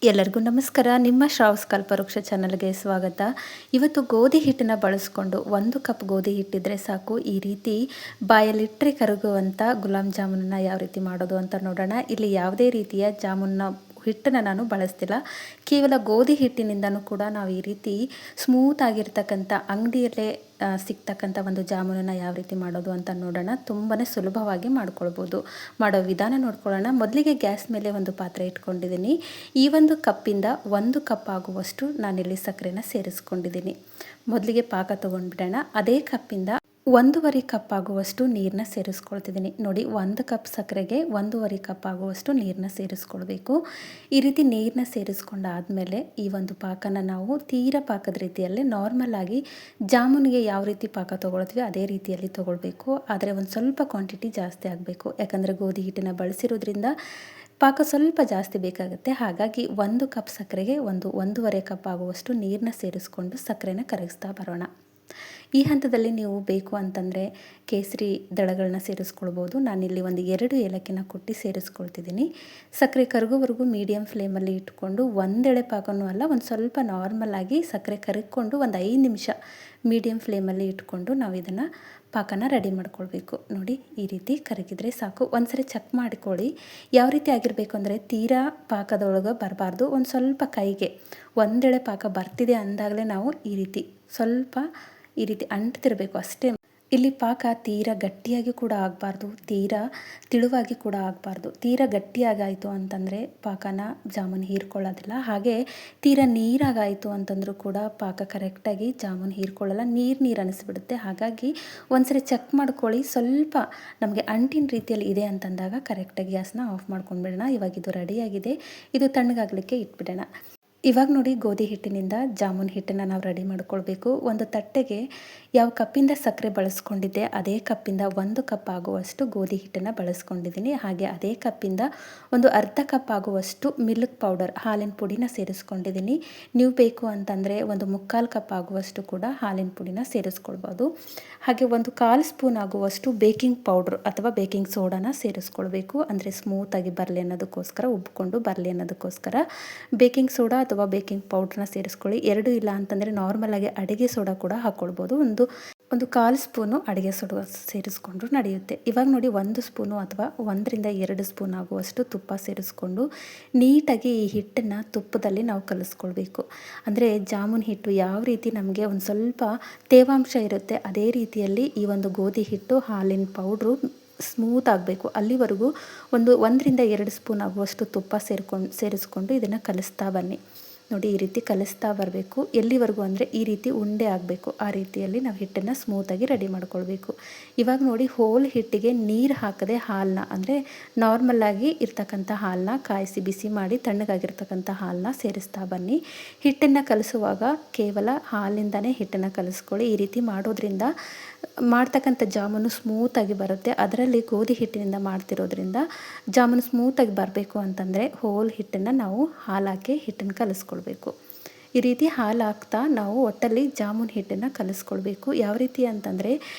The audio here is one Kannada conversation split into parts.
ಎಲ್ಲರಿಗೂ ನಮಸ್ಕಾರ. ನಿಮ್ಮ ಶ್ರಾವಸ್ ಕಲ್ಪವೃಕ್ಷ ಚಾನಲ್ಗೆ ಸ್ವಾಗತ. ಇವತ್ತು ಗೋಧಿ ಹಿಟ್ಟನ್ನು ಬಳಸ್ಕೊಂಡು 1 ಕಪ್ ಗೋಧಿ ಹಿಟ್ಟಿದ್ರೆ ಸಾಕು, ಈ ರೀತಿ ಬಾಯಲ್ಲಿಟ್ಟರೆ ಕರಗುವಂಥ ಗುಲಾಬ್ ಜಾಮೂನನ್ನು ಯಾವ ರೀತಿ ಮಾಡೋದು ಅಂತ ನೋಡೋಣ. ಇಲ್ಲಿ ಯಾವುದೇ ರೀತಿಯ ಜಾಮೂನ್ನ ಹಿಟ್ಟನ್ನು ನಾನು ಬಳಸ್ತಿಲ್ಲ, ಕೇವಲ ಗೋಧಿ ಹಿಟ್ಟಿನಿಂದನೂ ಕೂಡ ನಾವು ಈ ರೀತಿ ಸ್ಮೂತ್ ಆಗಿರ್ತಕ್ಕಂಥ ಅಂಗಡಿಯಲ್ಲೇ ಸಿಗ್ತಕ್ಕಂಥ ಒಂದು ಜಾಮೂನನ್ನು ಯಾವ ರೀತಿ ಮಾಡೋದು ಅಂತ ನೋಡೋಣ. ತುಂಬಾ ಸುಲಭವಾಗಿ ಮಾಡ್ಕೊಳ್ಬೋದು. ಮಾಡೋ ವಿಧಾನ ನೋಡ್ಕೊಳ್ಳೋಣ. ಮೊದಲಿಗೆ ಗ್ಯಾಸ್ ಮೇಲೆ ಒಂದು ಪಾತ್ರೆ ಇಟ್ಕೊಂಡಿದ್ದೀನಿ. ಈ ಒಂದು ಕಪ್ಪಿಂದ 1 ಕಪ್ ಆಗುವಷ್ಟು ನಾನಿಲ್ಲಿ ಸಕ್ಕರೆನ ಸೇರಿಸ್ಕೊಂಡಿದ್ದೀನಿ. ಮೊದಲಿಗೆ ಪಾಕ ತೊಗೊಂಡ್ಬಿಡೋಣ. ಅದೇ ಕಪ್ಪಿಂದ 1.5 ಕಪ್ ಆಗುವಷ್ಟು ನೀರನ್ನ ಸೇರಿಸ್ಕೊಳ್ತಿದ್ದೀನಿ. ನೋಡಿ, 1 ಕಪ್ ಸಕ್ಕರೆಗೆ 1.5 ಕಪ್ ಆಗುವಷ್ಟು ನೀರನ್ನ ಸೇರಿಸ್ಕೊಳ್ಬೇಕು. ಈ ರೀತಿ ನೀರನ್ನ ಸೇರಿಸ್ಕೊಂಡಾದಮೇಲೆ ಈ ಒಂದು ಪಾಕನ ನಾವು ತೀರಾ ಪಾಕದ ರೀತಿಯಲ್ಲಿ ನಾರ್ಮಲ್ ಆಗಿ ಜಾಮೂನಿಗೆ ಯಾವ ರೀತಿ ಪಾಕ ತೊಗೊಳ್ತೀವಿ ಅದೇ ರೀತಿಯಲ್ಲಿ ತೊಗೊಳ್ಬೇಕು. ಆದರೆ ಒಂದು ಸ್ವಲ್ಪ ಕ್ವಾಂಟಿಟಿ ಜಾಸ್ತಿ ಆಗಬೇಕು, ಯಾಕಂದರೆ ಗೋಧಿ ಹಿಟ್ಟನ್ನು ಬಳಸಿರೋದ್ರಿಂದ ಪಾಕ ಸ್ವಲ್ಪ ಜಾಸ್ತಿ ಬೇಕಾಗುತ್ತೆ. ಹಾಗಾಗಿ 1 ಕಪ್ ಸಕ್ಕರೆಗೆ 1.5 ಕಪ್ ಆಗುವಷ್ಟು ನೀರನ್ನ ಸೇರಿಸ್ಕೊಂಡು ಸಕ್ಕರೆನ ಕರಗಿಸ್ತಾ ಬರೋಣ. ಈ ಹಂತದಲ್ಲಿ ನೀವು ಬೇಕು ಅಂತಂದರೆ ಕೇಸರಿ ದಳಗಳನ್ನ ಸೇರಿಸ್ಕೊಳ್ಬೋದು. ನಾನಿಲ್ಲಿ ಒಂದು 2 ಏಲಕ್ಕಿನ ಕುಟ್ಟಿ ಸೇರಿಸ್ಕೊಳ್ತಿದ್ದೀನಿ. ಸಕ್ಕರೆ ಕರಗೋವರೆಗೂ ಮೀಡಿಯಮ್ ಫ್ಲೇಮಲ್ಲಿ ಇಟ್ಕೊಂಡು, ಒಂದೆಳೆ ಪಾಕನೂ ಅಲ್ಲ, ಒಂದು ಸ್ವಲ್ಪ ನಾರ್ಮಲಾಗಿ ಸಕ್ಕರೆ ಕರಗಿಕೊಂಡು ಒಂದು 5 ನಿಮಿಷ ಮೀಡಿಯಮ್ ಫ್ಲೇಮಲ್ಲಿ ಇಟ್ಕೊಂಡು ನಾವು ಇದನ್ನು ಪಾಕನ ರೆಡಿ ಮಾಡ್ಕೊಳ್ಬೇಕು. ನೋಡಿ, ಈ ರೀತಿ ಕರಗಿದ್ರೆ ಸಾಕು. ಒಂದ್ಸರಿ ಚೆಕ್ ಮಾಡಿಕೊಳ್ಳಿ. ಯಾವ ರೀತಿ ಆಗಿರಬೇಕು ಅಂದರೆ ತೀರಾ ಪಾಕದೊಳಗೆ ಬರಬಾರ್ದು. ಒಂದು ಸ್ವಲ್ಪ ಕೈಗೆ ಒಂದೆಳೆ ಪಾಕ ಬರ್ತಿದೆ ಅಂದಾಗಲೇ ನಾವು ಈ ರೀತಿ ಸ್ವಲ್ಪ ಈ ರೀತಿ ಅಂಟ್ತಿರಬೇಕು ಅಷ್ಟೇ. ಇಲ್ಲಿ ಪಾಕ ತೀರಾ ಗಟ್ಟಿಯಾಗಿ ಕೂಡ ಆಗಬಾರ್ದು, ತೀರಾ ತಿಳುವಾಗಿ ಕೂಡ ಆಗಬಾರ್ದು. ತೀರಾ ಗಟ್ಟಿಯಾಗಾಯಿತು ಅಂತಂದರೆ ಪಾಕನ ಜಾಮೂನು ಹೀರ್ಕೊಳ್ಳೋದಿಲ್ಲ. ಹಾಗೆ ತೀರಾ ನೀರಾಗಾಯಿತು ಅಂತಂದರೂ ಕೂಡ ಪಾಕ ಕರೆಕ್ಟಾಗಿ ಜಾಮೂನು ಹೀರ್ಕೊಳ್ಳಲ್ಲ, ನೀರು ಅನ್ನಿಸ್ಬಿಡುತ್ತೆ. ಹಾಗಾಗಿ ಒಂದ್ಸರಿ ಚೆಕ್ ಮಾಡ್ಕೊಳ್ಳಿ. ಸ್ವಲ್ಪ ನಮಗೆ ಅಂಟಿನ ರೀತಿಯಲ್ಲಿ ಇದೆ ಅಂತಂದಾಗ ಕರೆಕ್ಟಾಗಿ ಗ್ಯಾಸ್ನ ಆಫ್ ಮಾಡ್ಕೊಂಡ್ಬಿಡೋಣ. ಇವಾಗ ಇದು ರೆಡಿಯಾಗಿದೆ. ಇದು ತಣ್ಣಗಾಗಲಿಕ್ಕೆ ಇಟ್ಬಿಡೋಣ. ಇವಾಗ ನೋಡಿ, ಗೋಧಿ ಹಿಟ್ಟಿನಿಂದ ಜಾಮೂನ್ ಹಿಟ್ಟನ್ನು ನಾವು ರೆಡಿ ಮಾಡ್ಕೊಳ್ಬೇಕು. ಒಂದು ತಟ್ಟೆಗೆ ಯಾವ ಕಪ್ಪಿಂದ ಸಕ್ಕರೆ ಬಳಸ್ಕೊಂಡಿದ್ದೆ ಅದೇ ಕಪ್ಪಿಂದ 1 ಕಪ್ ಆಗುವಷ್ಟು ಗೋಧಿ ಹಿಟ್ಟನ್ನು ಬಳಸ್ಕೊಂಡಿದ್ದೀನಿ. ಹಾಗೆ ಅದೇ ಕಪ್ಪಿಂದ ಒಂದು ಅರ್ಧ ಕಪ್ ಆಗುವಷ್ಟು ಮಿಲ್ಕ್ ಪೌಡರ್, ಹಾಲಿನ ಪುಡಿನ ಸೇರಿಸ್ಕೊಂಡಿದ್ದೀನಿ. ನೀವು ಬೇಕು ಅಂತಂದರೆ ಒಂದು 3/4 ಕಪ್ ಆಗುವಷ್ಟು ಕೂಡ ಹಾಲಿನ ಪುಡಿನ ಸೇರಿಸ್ಕೊಳ್ಬೋದು. ಹಾಗೆ ಒಂದು 1/4 ಸ್ಪೂನ್ ಆಗುವಷ್ಟು ಬೇಕಿಂಗ್ ಪೌಡ್ರ್ ಅಥವಾ ಬೇಕಿಂಗ್ ಸೋಡಾನ ಸೇರಿಸ್ಕೊಳ್ಬೇಕು. ಅಂದರೆ ಸ್ಮೂತಾಗಿ ಬರಲಿ ಅನ್ನೋದಕ್ಕೋಸ್ಕರ, ಉಬ್ಕೊಂಡು ಬರಲಿ ಅನ್ನೋದಕ್ಕೋಸ್ಕರ ಬೇಕಿಂಗ್ ಸೋಡಾ ಅಥವಾ ಬೇಕಿಂಗ್ ಪೌಡ್ರನ್ನ ಸೇರಿಸ್ಕೊಳ್ಳಿ. 2 ಇಲ್ಲ ಅಂತಂದರೆ ನಾರ್ಮಲಾಗಿ ಅಡುಗೆ ಸೋಡಾ ಕೂಡ ಹಾಕ್ಕೊಳ್ಬೋದು. ಒಂದು 1/4 ಸ್ಪೂನು ಅಡುಗೆ ಸೋಡಾ ಸೇರಿಸ್ಕೊಂಡ್ರು ನಡೆಯುತ್ತೆ. ಇವಾಗ ನೋಡಿ, 1 ಸ್ಪೂನು ಅಥವಾ 1-2 ಸ್ಪೂನ್ ಆಗುವಷ್ಟು ತುಪ್ಪ ಸೇರಿಸ್ಕೊಂಡು ನೀಟಾಗಿ ಈ ಹಿಟ್ಟನ್ನು ತುಪ್ಪದಲ್ಲಿ ನಾವು ಕಲಿಸ್ಕೊಳ್ಬೇಕು. ಅಂದರೆ ಜಾಮೂನ್ ಹಿಟ್ಟು ಯಾವ ರೀತಿ ನಮಗೆ ಒಂದು ಸ್ವಲ್ಪ ತೇವಾಂಶ ಇರುತ್ತೆ ಅದೇ ರೀತಿಯಲ್ಲಿ ಈ ಒಂದು ಗೋಧಿ ಹಿಟ್ಟು, ಹಾಲಿನ ಪೌಡ್ರು ಸ್ಮೂತ್ ಆಗಬೇಕು. ಅಲ್ಲಿವರೆಗೂ 1-2 ಸ್ಪೂನ್ ಆಗುವಷ್ಟು ತುಪ್ಪ ಸೇರಿಸ್ಕೊಂಡು ಇದನ್ನು ಕಲಿಸ್ತಾ ಬನ್ನಿ. ನೋಡಿ, ಈ ರೀತಿ ಕಲಿಸ್ತಾ ಬರಬೇಕು. ಎಲ್ಲಿವರೆಗೂ ಅಂದರೆ ಈ ರೀತಿ ಉಂಡೆ ಆಗಬೇಕು. ಆ ರೀತಿಯಲ್ಲಿ ನಾವು ಹಿಟ್ಟನ್ನು ಸ್ಮೂತಾಗಿ ರೆಡಿ ಮಾಡ್ಕೊಳ್ಬೇಕು. ಇವಾಗ ನೋಡಿ, ಹೋಲ್ ಹಿಟ್ಟಿಗೆ ನೀರು ಹಾಕದೆ ಹಾಲನ್ನ, ಅಂದರೆ ನಾರ್ಮಲಾಗಿ ಇರ್ತಕ್ಕಂಥ ಹಾಲನ್ನ ಕಾಯಿಸಿ ಬಿಸಿ ಮಾಡಿ ತಣ್ಣಗಾಗಿರ್ತಕ್ಕಂಥ ಹಾಲನ್ನ ಸೇರಿಸ್ತಾ ಬನ್ನಿ. ಹಿಟ್ಟನ್ನು ಕಲಿಸುವಾಗ ಕೇವಲ ಹಾಲಿಂದನೇ ಹಿಟ್ಟನ್ನು ಕಲಿಸ್ಕೊಳ್ಳಿ. ಈ ರೀತಿ ಮಾಡೋದ್ರಿಂದ ಮಾಡ್ತಕ್ಕಂಥ ಜಾಮೂನು ಸ್ಮೂತಾಗಿ ಬರುತ್ತೆ. ಅದರಲ್ಲಿ ಗೋಧಿ ಹಿಟ್ಟಿನಿಂದ ಮಾಡ್ತಿರೋದ್ರಿಂದ ಜಾಮೂನು ಸ್ಮೂತಾಗಿ ಬರಬೇಕು ಅಂತಂದರೆ ಹೋಲ್ ಹಿಟ್ಟನ್ನು ನಾವು ಹಾಲು ಹಾಕಿ ಹಿಟ್ಟನ್ನು ಕಲಿಸ್ಕೊಳ್ಬೇಕು. ಈ ರೀತಿ ಹಾಲು ಹಾಕ್ತಾ ನಾವು ಒಟ್ಟಲ್ಲಿ ಜಾಮೂನ್ ಹಿಟ್ಟನ್ನು ಕಲಿಸ್ಕೊಳ್ಬೇಕು. ಯಾವ ರೀತಿ ಅಂತಂದರೆ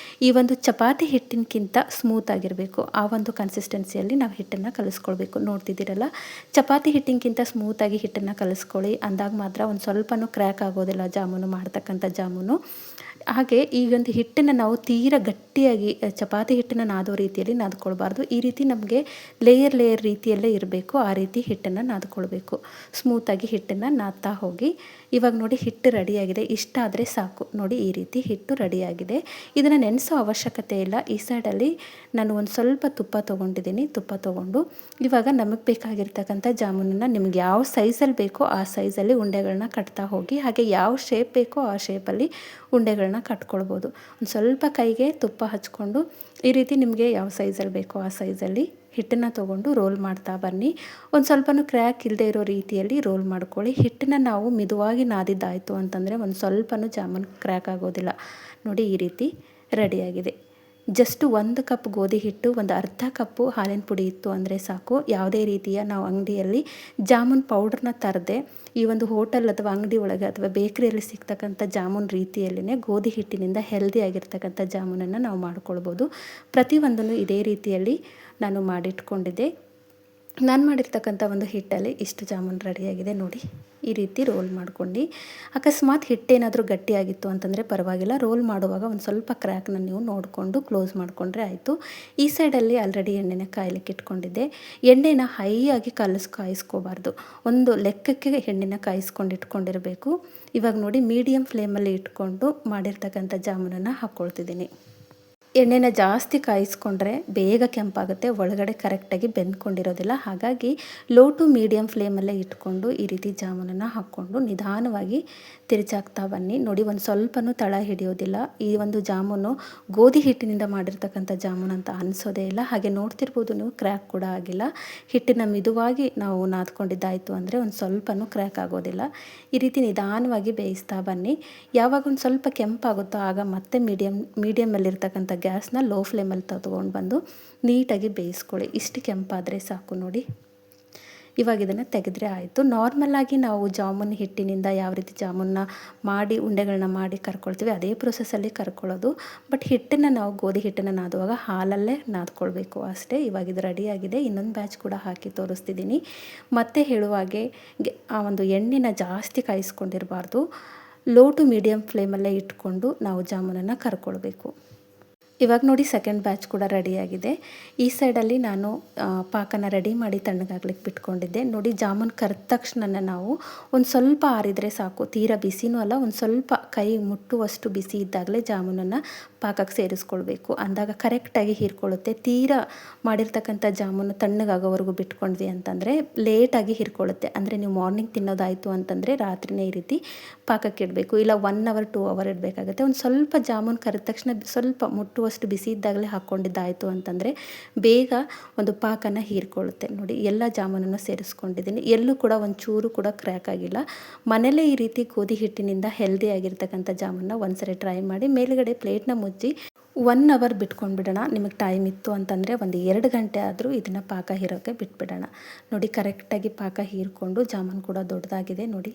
ಈ ಒಂದು ಚಪಾತಿ ಹಿಟ್ಟಿನಕ್ಕಿಂತ ಸ್ಮೂತಾಗಿರಬೇಕು. ಆ ಒಂದು ಕನ್ಸಿಸ್ಟೆನ್ಸಿಯಲ್ಲಿ ನಾವು ಹಿಟ್ಟನ್ನು ಕಲಿಸ್ಕೊಳ್ಬೇಕು. ನೋಡ್ತಿದ್ದೀರಲ್ಲ, ಚಪಾತಿ ಹಿಟ್ಟಿನಕ್ಕಿಂತ ಸ್ಮೂತಾಗಿ ಹಿಟ್ಟನ್ನು ಕಲಿಸ್ಕೊಳ್ಳಿ. ಅಂದಾಗ ಮಾತ್ರ ಒಂದು ಸ್ವಲ್ಪನೂ ಕ್ರ್ಯಾಕ್ ಆಗೋದಿಲ್ಲ ಜಾಮೂನು, ಮಾಡ್ತಕ್ಕಂಥ ಜಾಮೂನು. ಹಾಗೆ ಈ ಒಂದು ಹಿಟ್ಟನ್ನು ನಾವು ತೀರಾ ಗಟ್ಟಿಯಾಗಿ ಚಪಾತಿ ಹಿಟ್ಟನ್ನು ನಾದೋ ರೀತಿಯಲ್ಲಿ ನಾದ್ಕೊಳ್ಬಾರ್ದು. ಈ ರೀತಿ ನಮಗೆ ಲೇಯರ್ ರೀತಿಯಲ್ಲೇ ಇರಬೇಕು. ಆ ರೀತಿ ಹಿಟ್ಟನ್ನು ನಾದ್ಕೊಳ್ಬೇಕು. ಸ್ಮೂತಾಗಿ ಹಿಟ್ಟನ್ನು ನಾದ್ತಾ ಹೋಗಿ. ಇವಾಗ ನೋಡಿ, ಹಿಟ್ಟು ರೆಡಿಯಾಗಿದೆ. ಇಷ್ಟ ಆದರೆ ಸಾಕು. ನೋಡಿ, ಈ ರೀತಿ ಹಿಟ್ಟು ರೆಡಿಯಾಗಿದೆ. ಇದನ್ನು ನೆನೆಸೋ ಅವಶ್ಯಕತೆ ಇಲ್ಲ. ಈ ಸೈಡಲ್ಲಿ ನಾನು ಒಂದು ಸ್ವಲ್ಪ ತುಪ್ಪ ತೊಗೊಂಡಿದ್ದೀನಿ. ತುಪ್ಪ ತೊಗೊಂಡು ಇವಾಗ ನಮಗೆ ಬೇಕಾಗಿರ್ತಕ್ಕಂಥ ಜಾಮೂನನ್ನು ನಿಮ್ಗೆ ಯಾವ ಸೈಜಲ್ಲಿ ಬೇಕೋ ಆ ಸೈಜಲ್ಲಿ ಉಂಡೆಗಳನ್ನ ಕಟ್ತಾ ಹೋಗಿ. ಹಾಗೆ ಯಾವ ಶೇಪ್ ಬೇಕೋ ಆ ಶೇಪಲ್ಲಿ ಉಂಡೆಗಳನ್ನ ಕಟ್ಕೊಳ್ಬೋದು. ಒಂದು ಸ್ವಲ್ಪ ಕೈಗೆ ತುಪ್ಪ ಹಚ್ಕೊಂಡು ಈ ರೀತಿ ನಿಮಗೆ ಯಾವ ಸೈಜಲ್ಲಿ ಬೇಕೋ ಆ ಸೈಜಲ್ಲಿ ಹಿಟ್ಟನ್ನು ತೊಗೊಂಡು ರೋಲ್ ಮಾಡ್ತಾ ಬನ್ನಿ. ಒಂದು ಸ್ವಲ್ಪನೂ ಕ್ರ್ಯಾಕ್ ಇಲ್ಲದೆ ಇರೋ ರೀತಿಯಲ್ಲಿ ರೋಲ್ ಮಾಡ್ಕೊಳ್ಳಿ. ಹಿಟ್ಟನ್ನು ನಾವು ಮಿದುವಾಗಿ ನಾದಿದ್ದಾಯಿತು ಅಂತಂದರೆ ಒಂದು ಸ್ವಲ್ಪನೂ ಜಾಮೂನು ಕ್ರ್ಯಾಕ್ ಆಗೋದಿಲ್ಲ. ನೋಡಿ, ಈ ರೀತಿ ರೆಡಿಯಾಗಿದೆ. ಜಸ್ಟ್ 1 ಕಪ್ ಗೋಧಿ ಹಿಟ್ಟು, ಒಂದು ಅರ್ಧ ಕಪ್ಪು ಹಾಲಿನ ಪುಡಿ ಇತ್ತು ಅಂದರೆ ಸಾಕು. ಯಾವುದೇ ರೀತಿಯ ನಾವು ಅಂಗಡಿಯಲ್ಲಿ ಜಾಮೂನ್ ಪೌಡ್ರನ್ನ ತರದೆ ಈ ಒಂದು ಹೋಟೆಲ್ ಅಥವಾ ಅಂಗಡಿ ಒಳಗೆ ಅಥವಾ ಬೇಕರಿಯಲ್ಲಿ ಸಿಗ್ತಕ್ಕಂಥ ಜಾಮೂನ್ ರೀತಿಯಲ್ಲಿನೇ ಗೋಧಿ ಹಿಟ್ಟಿನಿಂದ ಹೆಲ್ದಿ ಆಗಿರ್ತಕ್ಕಂಥ ಜಾಮೂನನ್ನು ನಾವು ಮಾಡ್ಕೊಳ್ಬೋದು. ಪ್ರತಿಯೊಂದನ್ನು ಇದೇ ರೀತಿಯಲ್ಲಿ ನಾನು ಮಾಡಿಟ್ಕೊಂಡಿದ್ದೆ. ನಾನು ಮಾಡಿರ್ತಕ್ಕಂಥ ಒಂದು ಹಿಟ್ಟಲ್ಲಿ ಇಷ್ಟು ಜಾಮೂನ್ ರೆಡಿಯಾಗಿದೆ ನೋಡಿ. ಈ ರೀತಿ ರೋಲ್ ಮಾಡ್ಕೊಂಡು, ಅಕಸ್ಮಾತ್ ಹಿಟ್ಟೇನಾದರೂ ಗಟ್ಟಿಯಾಗಿತ್ತು ಅಂತಂದರೆ ಪರವಾಗಿಲ್ಲ, ರೋಲ್ ಮಾಡುವಾಗ ಒಂದು ಸ್ವಲ್ಪ ಕ್ರ್ಯಾಕ್ನ ನೀವು ನೋಡಿಕೊಂಡು ಕ್ಲೋಸ್ ಮಾಡಿಕೊಂಡ್ರೆ ಆಯಿತು. ಈ ಸೈಡಲ್ಲಿ ಆಲ್ರೆಡಿ ಎಣ್ಣೆನ ಕಾಯಲಿಕ್ಕೆ ಇಟ್ಕೊಂಡಿದ್ದೆ. ಎಣ್ಣೆನ ಹೈ ಆಗಿ ಕಾಯಿಸ್ಕೋಬಾರ್ದು, ಒಂದು ಲೆಕ್ಕಕ್ಕೆ ಎಣ್ಣೆನ ಕಾಯಿಸ್ಕೊಂಡು ಇಟ್ಕೊಂಡಿರಬೇಕು. ಇವಾಗ ನೋಡಿ ಮೀಡಿಯಮ್ ಫ್ಲೇಮಲ್ಲಿ ಇಟ್ಕೊಂಡು ಮಾಡಿರ್ತಕ್ಕಂಥ ಜಾಮೂನನ್ನು ಹಾಕ್ಕೊಳ್ತಿದ್ದೀನಿ. ಎಣ್ಣೆನ ಜಾಸ್ತಿ ಕಾಯಿಸ್ಕೊಂಡ್ರೆ ಬೇಗ ಕೆಂಪಾಗುತ್ತೆ, ಒಳಗಡೆ ಕರೆಕ್ಟಾಗಿ ಬೆಂದ್ಕೊಂಡಿರೋದಿಲ್ಲ. ಹಾಗಾಗಿ ಲೋ ಟು ಮೀಡಿಯಮ್ ಫ್ಲೇಮಲ್ಲೇ ಇಟ್ಕೊಂಡು ಈ ರೀತಿ ಜಾಮೂನನ್ನು ಹಾಕ್ಕೊಂಡು ನಿಧಾನವಾಗಿ ತಿರುಚಾಕ್ತಾ ಬನ್ನಿ. ನೋಡಿ ಒಂದು ಸ್ವಲ್ಪನೂ ತಳ ಹಿಡಿಯೋದಿಲ್ಲ. ಈ ಒಂದು ಜಾಮೂನು ಗೋಧಿ ಹಿಟ್ಟಿನಿಂದ ಮಾಡಿರ್ತಕ್ಕಂಥ ಜಾಮೂನು ಅಂತ ಅನಿಸೋದೇ ಇಲ್ಲ. ಹಾಗೆ ನೋಡ್ತಿರ್ಬೋದು ನೀವು, ಕ್ರ್ಯಾಕ್ ಕೂಡ ಆಗಿಲ್ಲ. ಹಿಟ್ಟಿನ ಮಿದುವಾಗಿ ನಾವು ನಾದ್ಕೊಂಡಿದ್ದಾಯಿತು ಅಂದರೆ ಒಂದು ಸ್ವಲ್ಪನೂ ಕ್ರ್ಯಾಕ್ ಆಗೋದಿಲ್ಲ. ಈ ರೀತಿ ನಿಧಾನವಾಗಿ ಬೇಯಿಸ್ತಾ ಬನ್ನಿ. ಯಾವಾಗ ಒಂದು ಸ್ವಲ್ಪ ಕೆಂಪಾಗುತ್ತೋ ಆಗ ಮತ್ತೆ ಮೀಡಿಯಮಲ್ಲಿರ್ತಕ್ಕಂಥ ಗ್ಯಾಸ್ನ ಲೋ ಫ್ಲೇಮಲ್ಲಿ ತಗೊಂಡು ಬಂದು ನೀಟಾಗಿ ಬೇಯಿಸ್ಕೊಳ್ಳಿ. ಇಷ್ಟು ಕೆಂಪಾದರೆ ಸಾಕು ನೋಡಿ. ಇವಾಗ ಇದನ್ನು ತೆಗೆದ್ರೆ ಆಯಿತು. ನಾರ್ಮಲಾಗಿ ನಾವು ಜಾಮೂನ್ ಹಿಟ್ಟಿನಿಂದ ಯಾವ ರೀತಿ ಜಾಮೂನ್ನ ಮಾಡಿ ಉಂಡೆಗಳನ್ನ ಮಾಡಿ ಕರ್ಕೊಳ್ತೀವಿ ಅದೇ ಪ್ರೊಸೆಸ್ಸಲ್ಲಿ ಕರ್ಕೊಳ್ಳೋದು. ಬಟ್ ಹಿಟ್ಟನ್ನು ನಾವು ಗೋಧಿ ಹಿಟ್ಟನ್ನು ನಾದುವಾಗ ಹಾಲಲ್ಲೇ ನಾದ್ಕೊಳ್ಬೇಕು ಅಷ್ಟೇ. ಇವಾಗ ಇದು ರೆಡಿಯಾಗಿದೆ. ಇನ್ನೊಂದು ಬ್ಯಾಚ್ ಕೂಡ ಹಾಕಿ ತೋರಿಸ್ತಿದ್ದೀನಿ. ಮತ್ತೆ ಹೇಳುವಾಗೆ ಆ ಒಂದು ಎಣ್ಣೆನ ಜಾಸ್ತಿ ಕಾಯಿಸ್ಕೊಂಡಿರಬಾರ್ದು. ಲೋ ಟು ಮೀಡಿಯಮ್ ಫ್ಲೇಮಲ್ಲೇ ಇಟ್ಕೊಂಡು ನಾವು ಜಾಮೂನನ್ನು ಕರ್ಕೊಳ್ಬೇಕು. ಇವಾಗ ನೋಡಿ ಸೆಕೆಂಡ್ ಬ್ಯಾಚ್ ಕೂಡ ರೆಡಿಯಾಗಿದೆ. ಈ ಸೈಡಲ್ಲಿ ನಾನು ಪಾಕನ ರೆಡಿ ಮಾಡಿ ತಣ್ಣಗಾಗ್ಲಿಕ್ಕೆ ಬಿಟ್ಕೊಂಡಿದ್ದೆ. ನೋಡಿ ಜಾಮೂನ್ ಕರೆದ ತಕ್ಷಣ ನಾವು ಒಂದು ಸ್ವಲ್ಪ ಆರಿದರೆ ಸಾಕು, ತೀರಾ ಬಿಸಿನೂ ಅಲ್ಲ, ಒಂದು ಸ್ವಲ್ಪ ಕೈ ಮುಟ್ಟುವಷ್ಟು ಬಿಸಿ ಇದ್ದಾಗಲೇ ಜಾಮೂನನ್ನು ಪಾಕಕ್ಕೆ ಸೇರಿಸ್ಕೊಳ್ಬೇಕು. ಅಂದಾಗ ಕರೆಕ್ಟಾಗಿ ಹೀರ್ಕೊಳ್ಳುತ್ತೆ. ತೀರಾ ಮಾಡಿರ್ತಕ್ಕಂಥ ಜಾಮೂನು ತಣ್ಣಗಾಗೋವರೆಗೂ ಬಿಟ್ಕೊಂಡ್ವಿ ಅಂತಂದರೆ ಲೇಟಾಗಿ ಹೀರ್ಕೊಳ್ಳುತ್ತೆ. ಅಂದರೆ ನೀವು ಮಾರ್ನಿಂಗ್ ತಿನ್ನೋದಾಯಿತು ಅಂತಂದರೆ ರಾತ್ರಿನೇ ಈ ರೀತಿ ಪಾಕಕ್ಕೆ ಇಡಬೇಕು, ಇಲ್ಲ 1 ಅವರ್ 2 ಅವರ್ ಇಡಬೇಕಾಗುತ್ತೆ. ಒಂದು ಸ್ವಲ್ಪ ಜಾಮೂನು ಕರೆದ ತಕ್ಷಣ ಸ್ವಲ್ಪ ಮುಟ್ಟುವಷ್ಟು ಬಿಸಿ ಇದ್ದಾಗಲೇ ಹಾಕ್ಕೊಂಡಿದ್ದಾಯಿತು ಅಂತಂದರೆ ಬೇಗ ಒಂದು ಪಾಕನ ಹೀರ್ಕೊಳ್ಳುತ್ತೆ. ನೋಡಿ ಎಲ್ಲ ಜಾಮೂನನ್ನು ಸೇರಿಸ್ಕೊಂಡಿದ್ದೀನಿ. ಎಲ್ಲೂ ಕೂಡ ಒಂಚೂರು ಕೂಡ ಕ್ರ್ಯಾಕ್ ಆಗಿಲ್ಲ. ಮನೇಲೇ ಈ ರೀತಿ ಗೋಧಿ ಹಿಟ್ಟಿನಿಂದ ಹೆಲ್ದಿ ಆಗಿರ್ತಕ್ಕಂಥ ಜಾಮೂನ ಒಂದ್ಸರಿ ಟ್ರೈ ಮಾಡಿ. ಮೇಲುಗಡೆ ಪ್ಲೇಟ್ನ ಮುಚ್ಚಿ 1 ಅವರ್ ಬಿಟ್ಕೊಂಡ್ಬಿಡೋಣ. ನಿಮಗೆ ಟೈಮ್ ಇತ್ತು ಅಂತಂದರೆ ಒಂದು 2 ಗಂಟೆ ಆದರೂ ಇದನ್ನು ಪಾಕ ಹೀರೋಕ್ಕೆ ಬಿಟ್ಬಿಡೋಣ. ನೋಡಿ ಕರೆಕ್ಟಾಗಿ ಪಾಕ ಹೀರ್ಕೊಂಡು ಜಾಮೂನು ಕೂಡ ದೊಡ್ಡದಾಗಿದೆ ನೋಡಿ.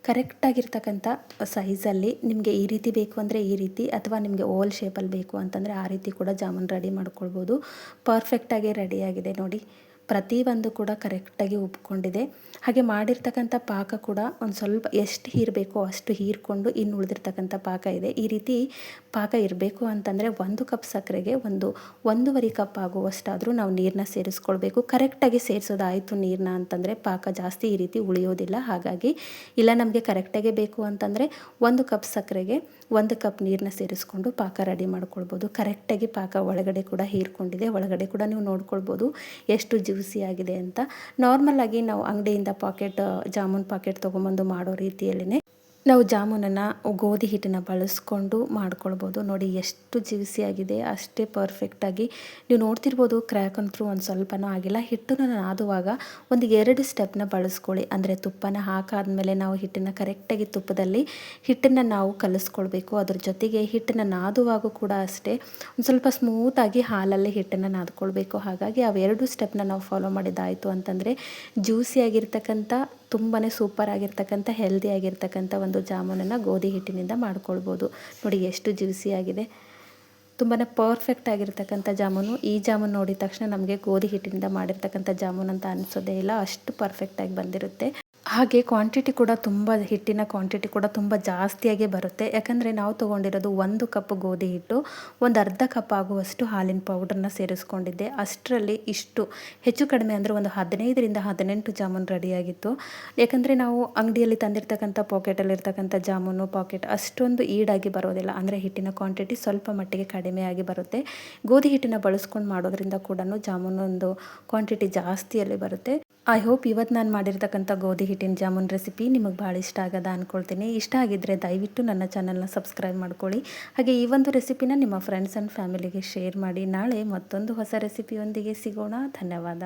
ಕರೆಕ್ಟಾಗಿರ್ತಕ್ಕಂಥ ಸೈಜಲ್ಲಿ ನಿಮಗೆ ಈ ರೀತಿ ಬೇಕು ಅಂದರೆ ಈ ರೀತಿ, ಅಥವಾ ನಿಮಗೆ ಓವಲ್ ಶೇಪಲ್ಲಿ ಬೇಕು ಅಂತಂದರೆ ಆ ರೀತಿ ಕೂಡ ಜಾಮೂನು ರೆಡಿ ಮಾಡ್ಕೊಳ್ಬೋದು. ಪರ್ಫೆಕ್ಟಾಗಿ ರೆಡಿಯಾಗಿದೆ ನೋಡಿ. ಪ್ರತಿಯೊಂದು ಕೂಡ ಕರೆಕ್ಟಾಗಿ ಉಬ್ಕೊಂಡಿದೆ. ಹಾಗೆ ಮಾಡಿರ್ತಕ್ಕಂಥ ಪಾಕ ಕೂಡ ಒಂದು ಸ್ವಲ್ಪ ಎಷ್ಟು ಹೀರಬೇಕೋ ಅಷ್ಟು ಹೀರ್ಕೊಂಡು ಇನ್ನು ಉಳಿದಿರ್ತಕ್ಕಂಥ ಪಾಕ ಇದೆ. ಈ ರೀತಿ ಪಾಕ ಇರಬೇಕು ಅಂತಂದರೆ 1 ಕಪ್ ಸಕ್ಕರೆಗೆ 1.5 ಕಪ್ ಆಗುವಷ್ಟಾದರೂ ನಾವು ನೀರನ್ನ ಸೇರಿಸ್ಕೊಳ್ಬೇಕು. ಕರೆಕ್ಟಾಗಿ ಸೇರಿಸೋದಾಯಿತು ನೀರನ್ನ ಅಂತಂದರೆ ಪಾಕ ಜಾಸ್ತಿ ಈ ರೀತಿ ಉಳಿಯೋದಿಲ್ಲ. ಹಾಗಾಗಿ ಇಲ್ಲ ನಮಗೆ ಕರೆಕ್ಟಾಗಿ ಬೇಕು ಅಂತಂದರೆ 1 ಕಪ್ ಸಕ್ಕರೆಗೆ 1 ಕಪ್ ನೀರನ್ನ ಸೇರಿಸ್ಕೊಂಡು ಪಾಕ ರೆಡಿ ಮಾಡ್ಕೊಳ್ಬೋದು. ಕರೆಕ್ಟಾಗಿ ಪಾಕ ಒಳಗಡೆ ಕೂಡ ಹೀರ್ಕೊಂಡಿದೆ. ಒಳಗಡೆ ಕೂಡ ನೀವು ನೋಡ್ಕೊಳ್ಬೋದು ಎಷ್ಟು ಜ್ಯೂಸಿಯಾಗಿದೆ ಅಂತ. ನಾರ್ಮಲಾಗಿ ನಾವು ಅಂಗಡಿಯಿಂದ ಜಾಮೂನ್ ಪಾಕೆಟ್ ತೊಗೊಂಬಂದು ಮಾಡೋ ರೀತಿಯಲ್ಲೇ ನಾವು ಜಾಮೂನನ್ನು ಗೋಧಿ ಹಿಟ್ಟನ್ನು ಬಳಸ್ಕೊಂಡು ಮಾಡ್ಕೊಳ್ಬೋದು. ನೋಡಿ ಎಷ್ಟು ಜ್ಯೂಸಿಯಾಗಿದೆ, ಅಷ್ಟೇ ಪರ್ಫೆಕ್ಟಾಗಿ ನೀವು ನೋಡ್ತಿರ್ಬೋದು. ಕ್ರ್ಯಾಕ್ ಅಂತೂ ಒಂದು ಸ್ವಲ್ಪನೂ ಆಗಿಲ್ಲ. ಹಿಟ್ಟನ್ನು ನಾದುವಾಗ ಒಂದು 2 ಸ್ಟೆಪ್ನ ಬಳಸ್ಕೊಳ್ಳಿ. ಅಂದರೆ ತುಪ್ಪನ ಹಾಕಾದ್ಮೇಲೆ ನಾವು ಹಿಟ್ಟನ್ನು ಕರೆಕ್ಟಾಗಿ ತುಪ್ಪದಲ್ಲಿ ಹಿಟ್ಟನ್ನು ನಾವು ಕಲಿಸ್ಕೊಳ್ಬೇಕು. ಅದ್ರ ಜೊತೆಗೆ ಹಿಟ್ಟನ್ನು ನಾದುವಾಗ ಕೂಡ ಅಷ್ಟೇ ಒಂದು ಸ್ವಲ್ಪ ಸ್ಮೂತಾಗಿ ಹಾಲಲ್ಲಿ ಹಿಟ್ಟನ್ನು ನಾದ್ಕೊಳ್ಬೇಕು. ಹಾಗಾಗಿ ಅವು 2 ಸ್ಟೆಪ್ನ ನಾವು ಫಾಲೋ ಮಾಡಿದ್ದಾಯಿತು ಅಂತಂದರೆ ಜ್ಯೂಸಿಯಾಗಿರ್ತಕ್ಕಂಥ ತುಂಬಾ ಸೂಪರ್ ಆಗಿರ್ತಕ್ಕಂಥ ಹೆಲ್ದಿ ಆಗಿರ್ತಕ್ಕಂಥ ಒಂದು ಜಾಮೂನನ್ನು ಗೋಧಿ ಹಿಟ್ಟಿನಿಂದ ಮಾಡ್ಕೊಳ್ಬೋದು. ನೋಡಿ ಎಷ್ಟು ಜ್ಯೂಸಿಯಾಗಿದೆ, ತುಂಬಾ ಪರ್ಫೆಕ್ಟ್ ಆಗಿರ್ತಕ್ಕಂಥ ಜಾಮೂನು. ಈ ಜಾಮೂನು ನೋಡಿದ ತಕ್ಷಣ ನಮಗೆ ಗೋಧಿ ಹಿಟ್ಟಿನಿಂದ ಮಾಡಿರ್ತಕ್ಕಂಥ ಜಾಮೂನು ಅಂತ ಅನಿಸೋದೇ ಇಲ್ಲ, ಅಷ್ಟು ಪರ್ಫೆಕ್ಟಾಗಿ ಬಂದಿರುತ್ತೆ. ಹಾಗೆ ಕ್ವಾಂಟಿಟಿ ಕೂಡ ಹಿಟ್ಟಿನ ಕ್ವಾಂಟಿಟಿ ಕೂಡ ತುಂಬ ಜಾಸ್ತಿಯಾಗೇ ಬರುತ್ತೆ. ಯಾಕಂದರೆ ನಾವು ತೊಗೊಂಡಿರೋದು 1 ಕಪ್ ಗೋಧಿ ಹಿಟ್ಟು, ಒಂದು ಅರ್ಧ ಕಪ್ ಆಗುವಷ್ಟು ಹಾಲಿನ ಪೌಡ್ರನ್ನ ಸೇರಿಸ್ಕೊಂಡಿದ್ದೆ. ಅಷ್ಟರಲ್ಲಿ ಇಷ್ಟು ಹೆಚ್ಚು ಕಡಿಮೆ ಅಂದರೆ ಒಂದು 15ರಿಂದ 18 ಜಾಮೂನು ರೆಡಿಯಾಗಿತ್ತು. ಯಾಕಂದರೆ ನಾವು ಅಂಗಡಿಯಲ್ಲಿ ತಂದಿರ್ತಕ್ಕಂಥ ಪಾಕೆಟಲ್ಲಿರ್ತಕ್ಕಂಥ ಜಾಮೂನು ಪಾಕೆಟ್ ಅಷ್ಟೊಂದು ಈಡಾಗಿ ಬರೋದಿಲ್ಲ. ಅಂದರೆ ಹಿಟ್ಟಿನ ಕ್ವಾಂಟಿಟಿ ಸ್ವಲ್ಪ ಮಟ್ಟಿಗೆ ಕಡಿಮೆಯಾಗಿ ಬರುತ್ತೆ. ಗೋಧಿ ಹಿಟ್ಟನ್ನು ಬಳಸ್ಕೊಂಡು ಮಾಡೋದ್ರಿಂದ ಕೂಡ ಜಾಮೂನು ಒಂದು ಕ್ವಾಂಟಿಟಿ ಜಾಸ್ತಿಯಲ್ಲಿ ಬರುತ್ತೆ. ಐ ಹೋಪ್ ಇವತ್ತು ನಾನು ಮಾಡಿರ್ತಕ್ಕಂಥ ಗೋಧಿ ಹಿಟ್ಟಿನ ಜಾಮೂನ್ ರೆಸಿಪಿ ನಿಮಗೆ ಭಾಳ ಇಷ್ಟ ಆಗದ ಅಂದ್ಕೊಳ್ತೀನಿ. ಇಷ್ಟ ಆಗಿದ್ದರೆ ದಯವಿಟ್ಟು ನನ್ನ ಚಾನಲ್ನ ಸಬ್ಸ್ಕ್ರೈಬ್ ಮಾಡ್ಕೊಳ್ಳಿ. ಹಾಗೆ ಈ ಒಂದು ರೆಸಿಪಿನ ನಿಮ್ಮ ಫ್ರೆಂಡ್ಸ್ ಆ್ಯಂಡ್ ಫ್ಯಾಮಿಲಿಗೆ ಶೇರ್ ಮಾಡಿ. ನಾಳೆ ಮತ್ತೊಂದು ಹೊಸ ರೆಸಿಪಿಯೊಂದಿಗೆ ಸಿಗೋಣ. ಧನ್ಯವಾದ.